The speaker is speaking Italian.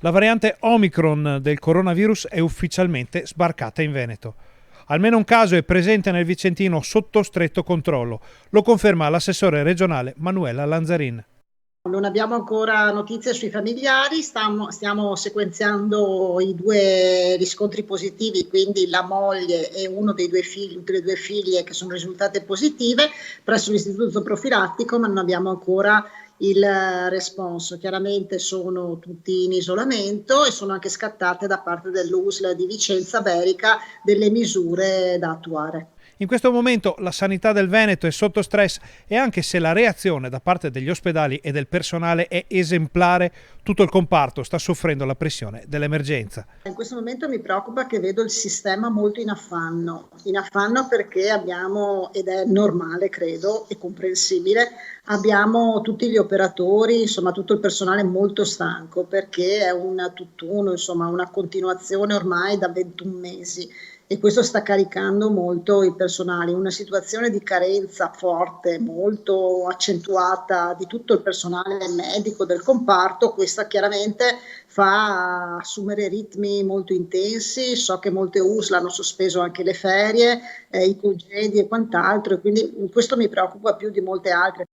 La variante Omicron del coronavirus è ufficialmente sbarcata in Veneto. Almeno un caso è presente nel Vicentino sotto stretto controllo. Lo conferma l'assessore regionale Manuela Lanzarin. Non abbiamo ancora notizie sui familiari, stiamo sequenziando i due riscontri positivi, quindi la moglie e uno dei due figli, delle due figlie che sono risultate positive presso l'istituto profilattico, ma non abbiamo ancora il responso. Chiaramente sono tutti in isolamento e sono anche scattate da parte dell'USL di Vicenza Berica delle misure da attuare. In questo momento la sanità del Veneto è sotto stress e anche se la reazione da parte degli ospedali e del personale è esemplare, tutto il comparto sta soffrendo la pressione dell'emergenza. In questo momento mi preoccupa che vedo il sistema molto in affanno perché abbiamo, ed è normale credo e comprensibile, abbiamo tutti gli operatori, insomma tutto il personale molto stanco perché è un tutt'uno, insomma una continuazione ormai da 21 mesi e questo sta caricando molto il personale, una situazione di carenza forte, molto accentuata di tutto il personale medico del comparto, questa chiaramente fa assumere ritmi molto intensi, so che molte USL hanno sospeso anche le ferie, i congedi e quant'altro, e quindi questo mi preoccupa più di molte altre.